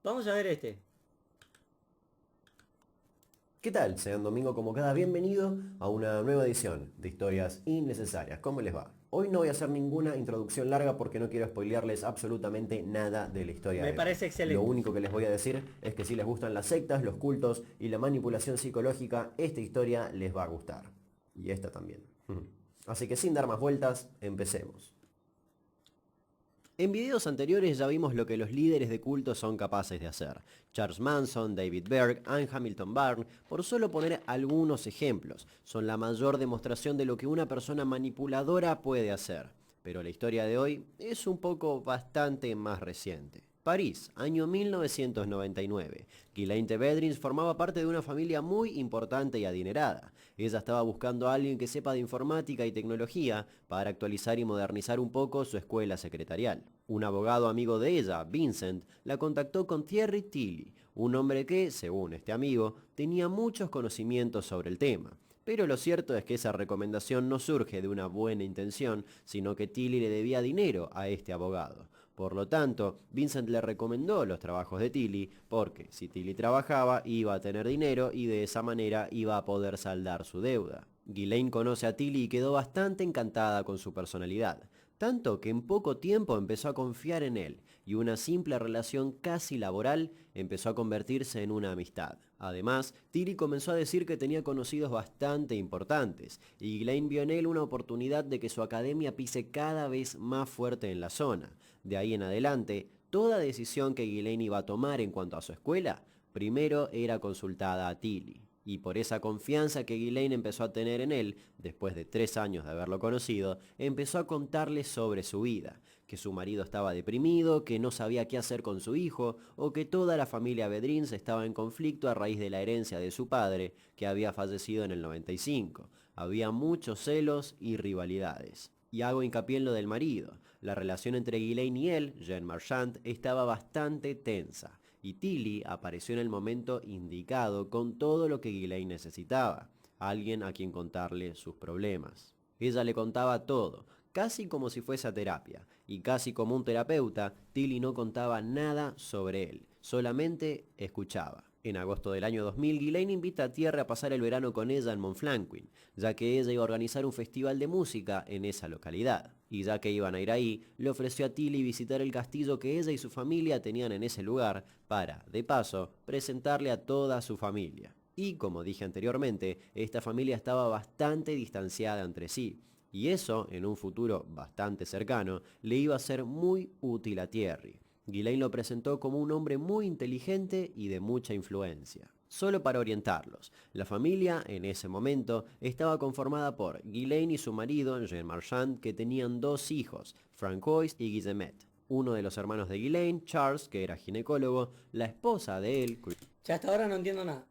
Vamos a ver este. ¿Qué tal? Sean Domingo como cada bienvenido a una nueva edición de Historias Innecesarias. ¿Cómo les va? Hoy no voy a hacer ninguna introducción larga porque no quiero spoilearles absolutamente nada de la historia Me de hoy. parece Lo excelente. único que les voy a decir es que si les gustan las sectas, los cultos y la manipulación psicológica, esta historia les va a gustar. Y esta también. Así que sin dar más vueltas, empecemos. En videos anteriores ya vimos lo que los líderes de culto son capaces de hacer. Charles Manson, David Berg, Anne Hamilton Barnes, por solo poner algunos ejemplos, son la mayor demostración de lo que una persona manipuladora puede hacer. Pero la historia de hoy es un poco bastante más reciente. París, año 1999. Ghislaine de Bedrins formaba parte de una familia muy importante y adinerada. Ella estaba buscando a alguien que sepa de informática y tecnología para actualizar y modernizar un poco su escuela secretarial. Un abogado amigo de ella, Vincent, la contactó con Thierry Tilly, un hombre que, según este amigo, tenía muchos conocimientos sobre el tema. Pero lo cierto es que esa recomendación no surge de una buena intención, sino que Tilly le debía dinero a este abogado. Por lo tanto, Vincent le recomendó los trabajos de Tilly porque si Tilly trabajaba iba a tener dinero y de esa manera iba a poder saldar su deuda. Ghislaine conoce a Tilly y quedó bastante encantada con su personalidad, tanto que en poco tiempo empezó a confiar en él y una simple relación casi laboral empezó a convertirse en una amistad. Además, Tilly comenzó a decir que tenía conocidos bastante importantes y Ghislaine vio en él una oportunidad de que su academia pise cada vez más fuerte en la zona. De ahí en adelante, toda decisión que Ghislaine iba a tomar en cuanto a su escuela, primero era consultada a Tilly. Y por esa confianza que Ghislaine empezó a tener en él, después de 3 años de haberlo conocido, empezó a contarle sobre su vida, que su marido estaba deprimido, que no sabía qué hacer con su hijo, o que toda la familia Bedrins estaba en conflicto a raíz de la herencia de su padre, que había fallecido en el 95. Había muchos celos y rivalidades. Y hago hincapié en lo del marido. La relación entre Ghislaine y él, Jean Marchand, estaba bastante tensa, y Tilly apareció en el momento indicado con todo lo que Ghislaine necesitaba, alguien a quien contarle sus problemas. Ella le contaba todo, casi como si fuese a terapia, y casi como un terapeuta, Tilly no contaba nada sobre él, solamente escuchaba. En agosto del año 2000, Ghislaine invita a Thierry a pasar el verano con ella en Montflanquin, ya que ella iba a organizar un festival de música en esa localidad. Y ya que iban a ir ahí, le ofreció a Tilly visitar el castillo que ella y su familia tenían en ese lugar para, de paso, presentarle a toda su familia. Y como dije anteriormente, esta familia estaba bastante distanciada entre sí, y eso, en un futuro bastante cercano, le iba a ser muy útil a Thierry. Ghislaine lo presentó como un hombre muy inteligente y de mucha influencia. Solo para orientarlos, la familia en ese momento estaba conformada por Ghislaine y su marido, Jean Marchand, que tenían dos hijos, Francois y Guillemette. Uno de los hermanos de Ghislaine, Charles, que era ginecólogo, la esposa de él, Ya hasta ahora no entiendo nada.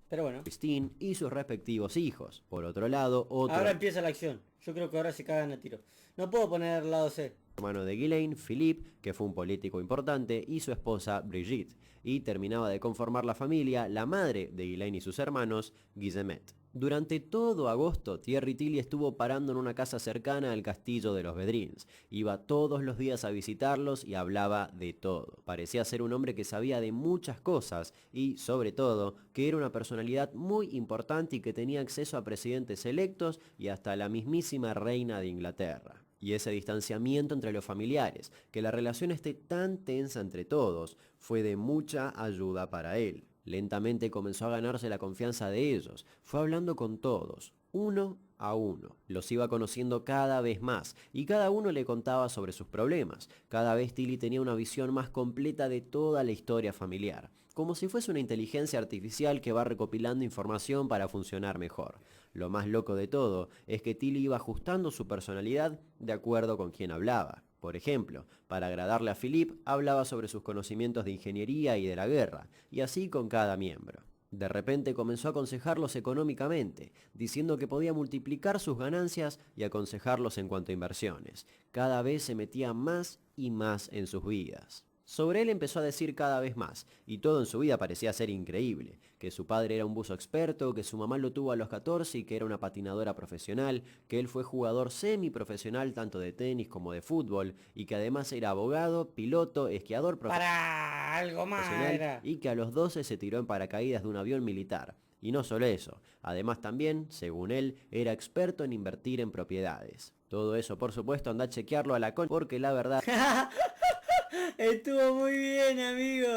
Pero bueno. Christine, y sus respectivos hijos. Por otro lado, otro Ahora empieza la acción. Yo creo que ahora se cagan a tiro. No puedo poner lado C. hermano de Ghislaine, Philippe, que fue un político importante, y su esposa Brigitte, y terminaba de conformar la familia la madre de Ghislaine y sus hermanos, Guillemette. Durante todo agosto, Thierry Tilly estuvo parando en una casa cercana al castillo de los Bedrins. Iba todos los días a visitarlos y hablaba de todo. Parecía ser un hombre que sabía de muchas cosas y, sobre todo, que era una personalidad muy importante y que tenía acceso a presidentes electos y hasta la mismísima reina de Inglaterra. Y ese distanciamiento entre los familiares, que la relación esté tan tensa entre todos, fue de mucha ayuda para él. Lentamente comenzó a ganarse la confianza de ellos, fue hablando con todos, uno a uno. Los iba conociendo cada vez más y cada uno le contaba sobre sus problemas. Cada vez Tilly tenía una visión más completa de toda la historia familiar, como si fuese una inteligencia artificial que va recopilando información para funcionar mejor. Lo más loco de todo es que Tilly iba ajustando su personalidad de acuerdo con quien hablaba. Por ejemplo, para agradarle a Philippe, hablaba sobre sus conocimientos de ingeniería y de la guerra, y así con cada miembro. De repente comenzó a aconsejarlos económicamente, diciendo que podía multiplicar sus ganancias y aconsejarlos en cuanto a inversiones. Cada vez se metía más y más en sus vidas. Sobre él empezó a decir cada vez más, y todo en su vida parecía ser increíble, que su padre era un buzo experto, que su mamá lo tuvo a los 14 y que era una patinadora profesional, que él fue jugador semiprofesional tanto de tenis como de fútbol, y que además era abogado, piloto, esquiador profesional. ¡Para! algo más profesional era. y que a los 12 se tiró en paracaídas de un avión militar. Y no solo eso, además también, según él, era experto en invertir en propiedades. Todo eso, por supuesto, anda a chequearlo a la con, porque la verdad Estuvo muy bien, amigo.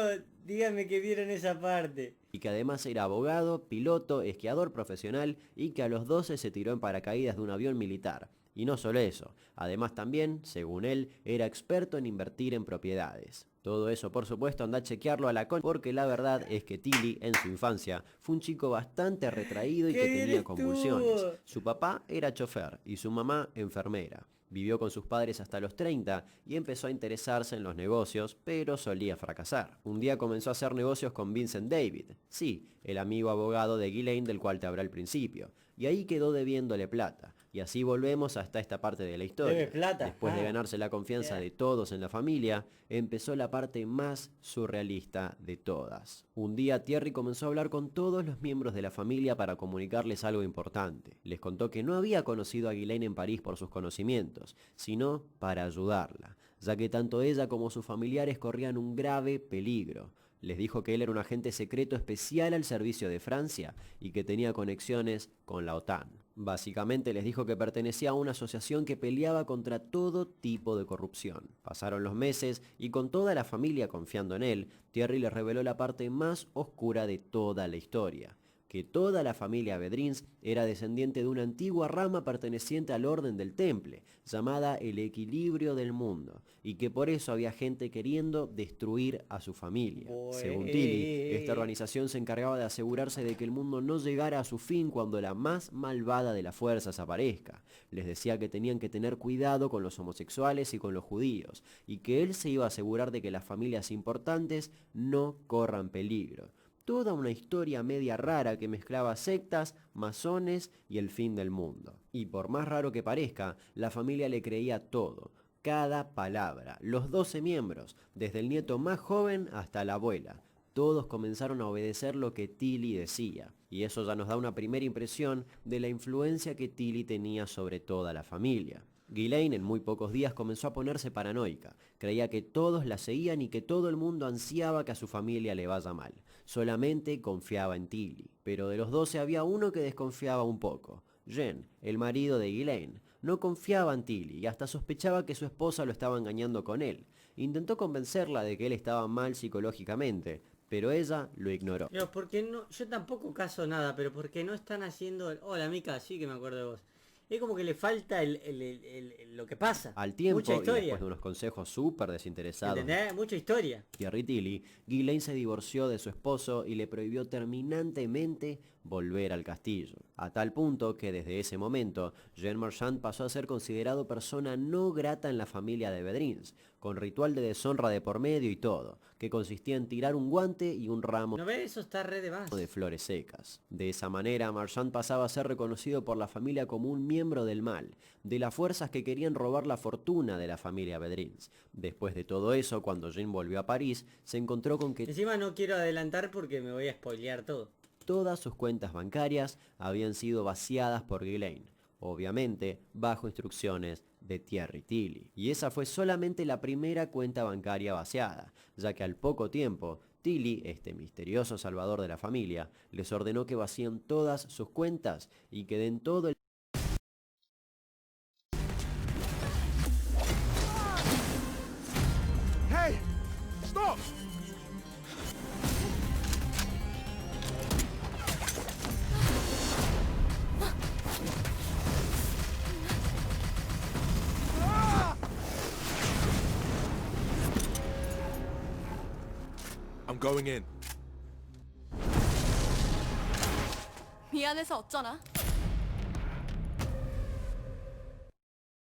Dígame que vieron esa parte. y que además era abogado, piloto, esquiador profesional y que a los 12 se tiró en paracaídas de un avión militar. Y no solo eso, además también, según él, era experto en invertir en propiedades. Todo eso, por supuesto, anda a chequearlo a la con, porque la verdad es que Tilly, en su infancia, fue un chico bastante retraído y ¡Qué que bien tenía convulsiones. estuvo! Su papá era chofer y su mamá enfermera. Vivió con sus padres hasta los 30 y empezó a interesarse en los negocios, pero solía fracasar. Un día comenzó a hacer negocios con Vincent David, sí, el amigo abogado de Ghislaine del cual te hablé al principio, y ahí quedó debiéndole plata. Y así volvemos hasta esta parte de la historia. Debe plata. Después de ganarse la confianza de todos en la familia, empezó la parte más surrealista de todas. Un día Thierry comenzó a hablar con todos los miembros de la familia para comunicarles algo importante. Les contó que no había conocido a Ghislaine en París por sus conocimientos, sino para ayudarla, ya que tanto ella como sus familiares corrían un grave peligro. Les dijo que él era un agente secreto especial al servicio de Francia y que tenía conexiones con la OTAN. Básicamente les dijo que pertenecía a una asociación que peleaba contra todo tipo de corrupción. Pasaron los meses y con toda la familia confiando en él, Thierry les reveló la parte más oscura de toda la historia. Que toda la familia Vedrins era descendiente de una antigua rama perteneciente al orden del Temple, llamada el Equilibrio del Mundo, y que por eso había gente queriendo destruir a su familia. Según Tilly, esta organización se encargaba de asegurarse de que el mundo no llegara a su fin cuando la más malvada de las fuerzas aparezca. Les decía que tenían que tener cuidado con los homosexuales y con los judíos, y que él se iba a asegurar de que las familias importantes no corran peligro. Toda una historia media rara que mezclaba sectas, masones y el fin del mundo. Y por más raro que parezca, la familia le creía todo, cada palabra, los 12 miembros, desde el nieto más joven hasta la abuela. Todos comenzaron a obedecer lo que Tilly decía, y eso ya nos da una primera impresión de la influencia que Tilly tenía sobre toda la familia. Ghislaine en muy pocos días comenzó a ponerse paranoica. Creía que todos la seguían y que todo el mundo ansiaba que a su familia le vaya mal. Solamente confiaba en Tilly. Pero de los 12 había uno que desconfiaba un poco. Jean, el marido de Ghislaine, no confiaba en Tilly y hasta sospechaba que su esposa lo estaba engañando con él. Intentó convencerla de que él estaba mal psicológicamente, pero ella lo ignoró. Pero porque no, yo tampoco caso nada, pero porque no están haciendo hola Mica, sí que me acuerdo de vos. Es como que le falta lo que pasa. Al tiempo, Mucha y historia. después de unos consejos súper desinteresados ¿Entendés? Mucha historia. Thierry Tilly, Ghislaine se divorció de su esposo y le prohibió terminantemente volver al castillo. A tal punto que desde ese momento, Jean Marchand pasó a ser considerado persona no grata en la familia de Vedrins, con ritual de deshonra de por medio y todo, que consistía en tirar un guante y un ramo ¿No ves? Eso está re de más. de flores secas. De esa manera, Marchand pasaba a ser reconocido por la familia como un miembro del mal, de las fuerzas que querían robar la fortuna de la familia Vedrins. Después de todo eso, cuando Jean volvió a París, se encontró con que Encima no quiero adelantar porque me voy a spoilear todo. todas sus cuentas bancarias habían sido vaciadas por Ghislaine, obviamente bajo instrucciones de Thierry Tilly. Y esa fue solamente la primera cuenta bancaria vaciada, ya que al poco tiempo, Tilly, este misterioso salvador de la familia, les ordenó que vacíen todas sus cuentas y que den todo el Hey! Stop! I'm going in. 미안해서 어쩌나?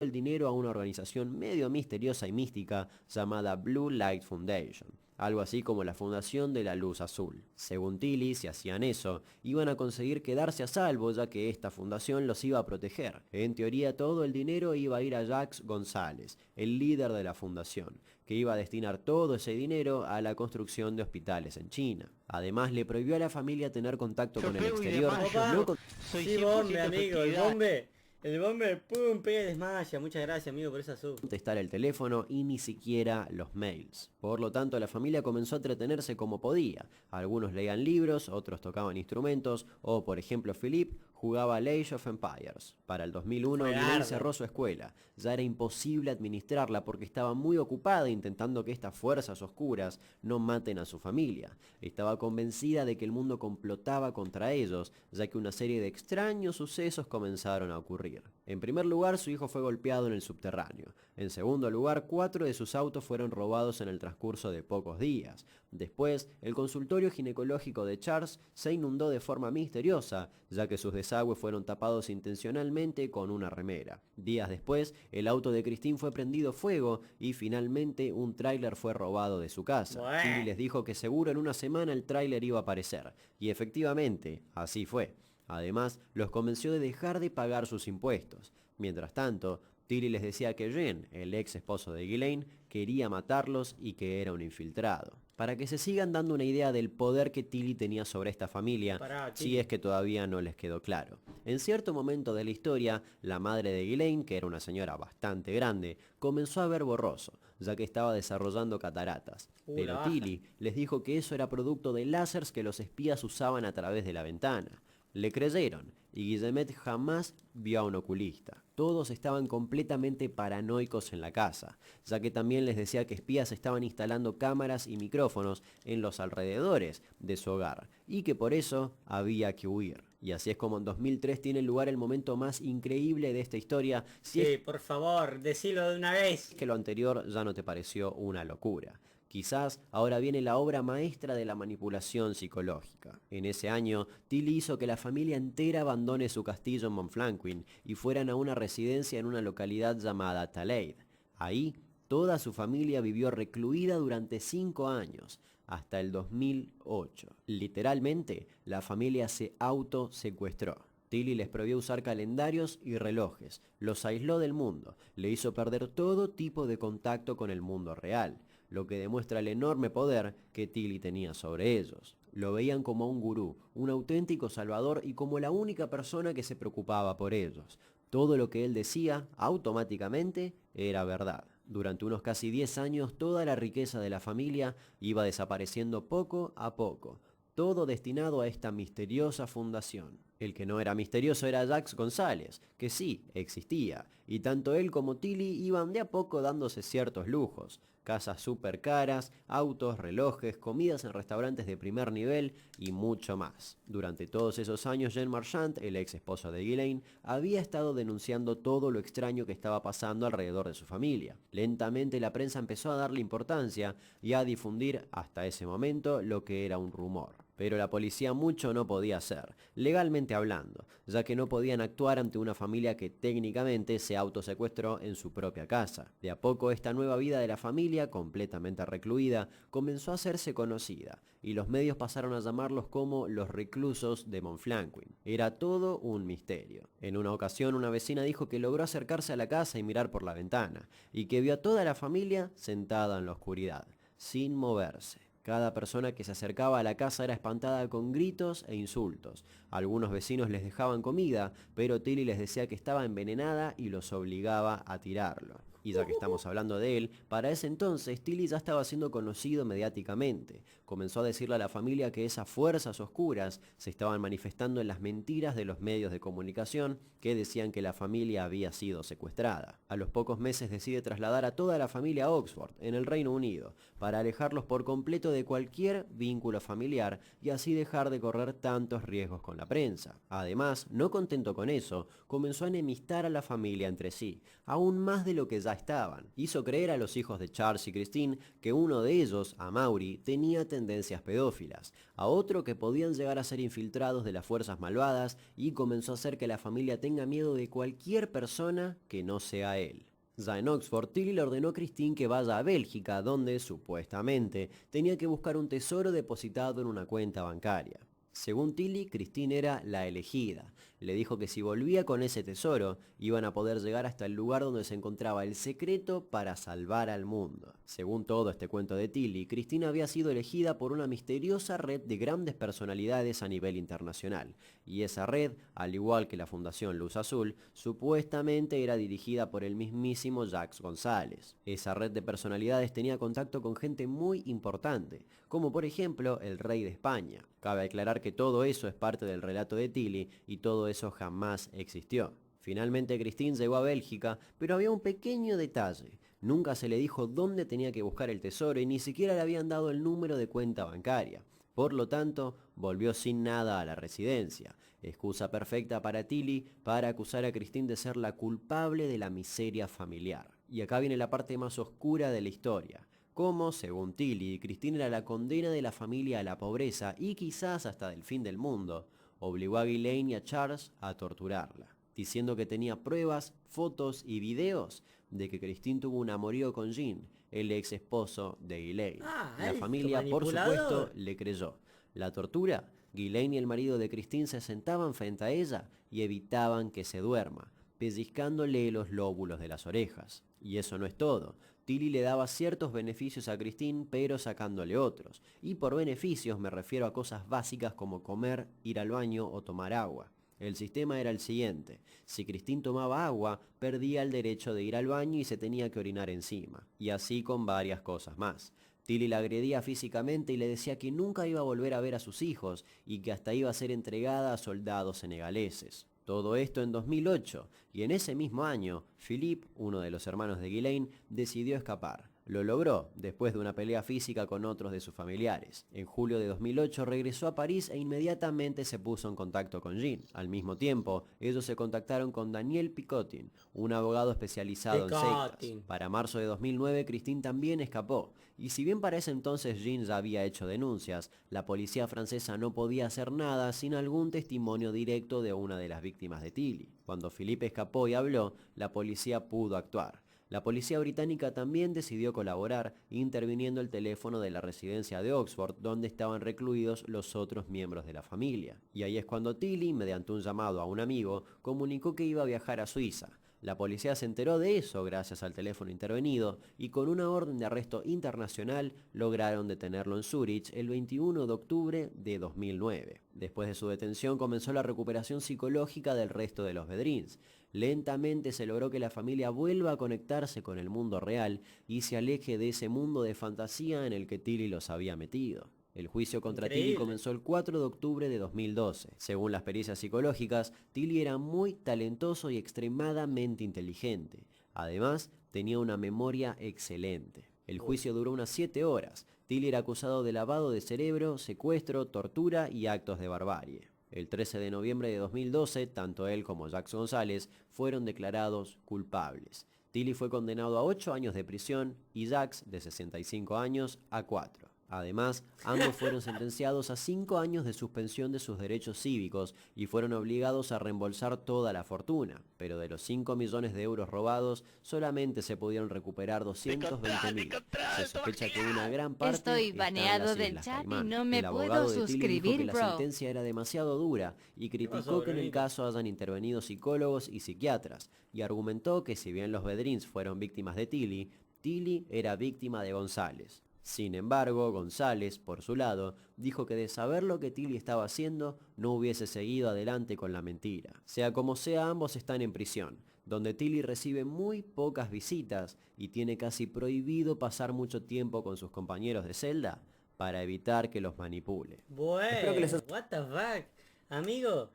el dinero a una organización medio misteriosa y mística llamada Blue Light Foundation, algo así como la Fundación de la Luz Azul. Según Tilly, si hacían eso, iban a conseguir quedarse a salvo ya que esta fundación los iba a proteger. En teoría todo el dinero iba a ir a Jacques González, el líder de la fundación, que iba a destinar todo ese dinero a la construcción de hospitales en China. Además le prohibió a la familia tener contacto con el exterior, no con Sí, bombe, amigo, el bombe. El bomber, pum, pega y desmaya. Muchas gracias, amigo, por esa sub. Contestar el teléfono y ni siquiera los mails. Por lo tanto, la familia comenzó a entretenerse como podía. Algunos leían libros, otros tocaban instrumentos, o por ejemplo Philip jugaba Age of Empires. Para el 2001, Ghislaine Juegardo. cerró su escuela. Ya era imposible administrarla porque estaba muy ocupada intentando que estas fuerzas oscuras no maten a su familia. Estaba convencida de que el mundo complotaba contra ellos, ya que una serie de extraños sucesos comenzaron a ocurrir. En primer lugar, su hijo fue golpeado en el subterráneo. En segundo lugar, 4 de sus autos fueron robados en el transcurso de pocos días. Después, el consultorio ginecológico de Charles se inundó de forma misteriosa, ya que sus desagües fueron tapados intencionalmente con una remera. Días después, el auto de Christine fue prendido fuego y finalmente un tráiler fue robado de su casa. Bueh. Tilly les dijo que seguro en una semana el tráiler iba a aparecer, y efectivamente, así fue. Además, los convenció de dejar de pagar sus impuestos. Mientras tanto, Tilly les decía que Jen, el ex esposo de Ghislaine, quería matarlos y que era un infiltrado. Para que se sigan dando una idea del poder que Tilly tenía sobre esta familia, Pará, si Tilly. es que todavía no les quedó claro. En cierto momento de la historia, la madre de Ghislaine, que era una señora bastante grande, comenzó a ver borroso, ya que estaba desarrollando cataratas. La Pero baja. Tilly les dijo que eso era producto de láseres que los espías usaban a través de la ventana. Le creyeron, y Guillemet jamás vio a un oculista. Todos estaban completamente paranoicos en la casa, ya que también les decía que espías estaban instalando cámaras y micrófonos en los alrededores de su hogar, y que por eso había que huir. Y así es como en 2003 tiene lugar el momento más increíble de esta historia, si Sí, es por favor, decilo de una vez. que lo anterior ya no te pareció una locura. Quizás ahora viene la obra maestra de la manipulación psicológica. En ese año, Tilly hizo que la familia entera abandone su castillo en Montflanquin y fueran a una residencia en una localidad llamada Taleid. Ahí, toda su familia vivió recluida durante 5 años, hasta el 2008. Literalmente, la familia se autosecuestró. Tilly les prohibió usar calendarios y relojes, los aisló del mundo, le hizo perder todo tipo de contacto con el mundo real, lo que demuestra el enorme poder que Tilly tenía sobre ellos. Lo veían como un gurú, un auténtico salvador y como la única persona que se preocupaba por ellos. Todo lo que él decía, automáticamente, era verdad. Durante unos casi 10 años, toda la riqueza de la familia iba desapareciendo poco a poco. Todo destinado a esta misteriosa fundación. El que no era misterioso era Jax González, que sí, existía, y tanto él como Tilly iban de a poco dándose ciertos lujos. Casas súper caras, autos, relojes, comidas en restaurantes de primer nivel y mucho más. Durante todos esos años, Jean Marchand, el ex esposo de Ghislaine, había estado denunciando todo lo extraño que estaba pasando alrededor de su familia. Lentamente la prensa empezó a darle importancia y a difundir hasta ese momento lo que era un rumor. Pero la policía mucho no podía hacer, legalmente hablando, ya que no podían actuar ante una familia que técnicamente se autosecuestró en su propia casa. De a poco esta nueva vida de la familia, completamente recluida, comenzó a hacerse conocida, y los medios pasaron a llamarlos como los reclusos de Montflanquin. Era todo un misterio. En una ocasión una vecina dijo que logró acercarse a la casa y mirar por la ventana, y que vio a toda la familia sentada en la oscuridad, sin moverse. Cada persona que se acercaba a la casa era espantada con gritos e insultos. Algunos vecinos les dejaban comida, pero Tilly les decía que estaba envenenada y los obligaba a tirarlo. Y ya que estamos hablando de él, para ese entonces Tilly ya estaba siendo conocido mediáticamente. Comenzó a decirle a la familia que esas fuerzas oscuras se estaban manifestando en las mentiras de los medios de comunicación que decían que la familia había sido secuestrada. A los pocos meses decide trasladar a toda la familia a Oxford, en el Reino Unido, para alejarlos por completo de cualquier vínculo familiar y así dejar de correr tantos riesgos con la prensa. Además, no contento con eso, comenzó a enemistar a la familia entre sí, aún más de lo que ya estaban. Hizo creer a los hijos de Charles y Christine que uno de ellos, Amaury, tenía tendencias pedófilas, a otro que podían llegar a ser infiltrados de las fuerzas malvadas y comenzó a hacer que la familia tenga miedo de cualquier persona que no sea él. Ya en Oxford, Tilly le ordenó a Christine que vaya a Bélgica, donde, supuestamente, tenía que buscar un tesoro depositado en una cuenta bancaria. Según Tilly, Christine era la elegida. Le dijo que si volvía con ese tesoro, iban a poder llegar hasta el lugar donde se encontraba el secreto para salvar al mundo. Según todo este cuento de Tilly, Christine había sido elegida por una misteriosa red de grandes personalidades a nivel internacional. Y esa red, al igual que la Fundación Luz Azul, supuestamente era dirigida por el mismísimo Jacques González. Esa red de personalidades tenía contacto con gente muy importante, como por ejemplo el rey de España. Cabe aclarar que todo eso es parte del relato de Tilly y todo eso jamás existió. Finalmente Christine llegó a Bélgica, pero había un pequeño detalle. Nunca se le dijo dónde tenía que buscar el tesoro y ni siquiera le habían dado el número de cuenta bancaria. Por lo tanto, volvió sin nada a la residencia. Excusa perfecta para Tilly para acusar a Christine de ser la culpable de la miseria familiar. Y acá viene la parte más oscura de la historia. Cómo, según Tilly, Christine era la condena de la familia a la pobreza y quizás hasta del fin del mundo, obligó a Ghislaine y a Charles a torturarla, diciendo que tenía pruebas, fotos y videos de que Christine tuvo un amorío con Jean, el ex esposo de Ghislaine. La familia, por supuesto, le creyó. La tortura, Ghislaine y el marido de Christine se sentaban frente a ella y evitaban que se duerma, pellizcándole los lóbulos de las orejas. Y eso no es todo. Tilly le daba ciertos beneficios a Christine, pero sacándole otros. Y por beneficios me refiero a cosas básicas como comer, ir al baño o tomar agua. El sistema era el siguiente: si Christine tomaba agua, perdía el derecho de ir al baño y se tenía que orinar encima. Y así con varias cosas más. Tilly la agredía físicamente y le decía que nunca iba a volver a ver a sus hijos y que hasta iba a ser entregada a soldados senegaleses. Todo esto en 2008, y en ese mismo año, Philippe, uno de los hermanos de Ghislaine, decidió escapar. Lo logró, después de una pelea física con otros de sus familiares. En julio de 2008 regresó a París e inmediatamente se puso en contacto con Jean. Al mismo tiempo, ellos se contactaron con Daniel Picotin, un abogado especializado en sectas. Para marzo de 2009, Christine también escapó. Y si bien para ese entonces Jean ya había hecho denuncias, la policía francesa no podía hacer nada sin algún testimonio directo de una de las víctimas de Tilly. Cuando Philippe escapó y habló, la policía pudo actuar. La policía británica también decidió colaborar, interviniendo el teléfono de la residencia de Oxford, donde estaban recluidos los otros miembros de la familia. Y ahí es cuando Tilly, mediante un llamado a un amigo, comunicó que iba a viajar a Suiza. La policía se enteró de eso gracias al teléfono intervenido y con una orden de arresto internacional lograron detenerlo en Zúrich el 21 de octubre de 2009. Después de su detención comenzó la recuperación psicológica del resto de los Bedreens. Lentamente se logró que la familia vuelva a conectarse con el mundo real y se aleje de ese mundo de fantasía en el que Tilly los había metido. El juicio contra Tilly comenzó el 4 de octubre de 2012. Según las pericias psicológicas, Tilly era muy talentoso y extremadamente inteligente. Además, tenía una memoria excelente. El juicio duró unas 7 horas. Tilly era acusado de lavado de cerebro, secuestro, tortura y actos de barbarie. El 13 de noviembre de 2012, tanto él como Jacques González fueron declarados culpables. Tilly fue condenado a 8 años de prisión y Jacques, de 65 años, a 4. Además, ambos fueron sentenciados a 5 años de suspensión de sus derechos cívicos y fueron obligados a reembolsar toda la fortuna. Pero de los 5 millones de euros robados, solamente se pudieron recuperar 220.000. Se sospecha que una gran parte Estoy baneado del chat y no me puedo suscribir, dijo que la sentencia era demasiado dura y criticó que en el caso hayan intervenido psicólogos y psiquiatras. Y argumentó que si bien los Bedreens fueron víctimas de Tilly, Tilly era víctima de González. Sin embargo, González, por su lado, dijo que de saber lo que Tilly estaba haciendo, no hubiese seguido adelante con la mentira. Sea como sea, ambos están en prisión, donde Tilly recibe muy pocas visitas y tiene casi prohibido pasar mucho tiempo con sus compañeros de celda para evitar que los manipule. Bueno, what the fuck. Amigo,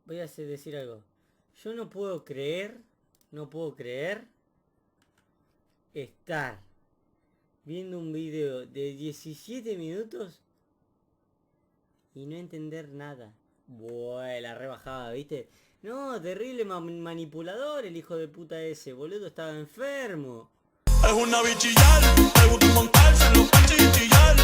voy a decir algo. Yo no puedo creer estar viendo un video de 17 minutos y no entender nada. Buah, la rebajada, ¿viste? No, terrible manipulador el hijo de puta ese, boludo, estaba enfermo. Es una bichillar, le gusta montarse en los panches y chillar.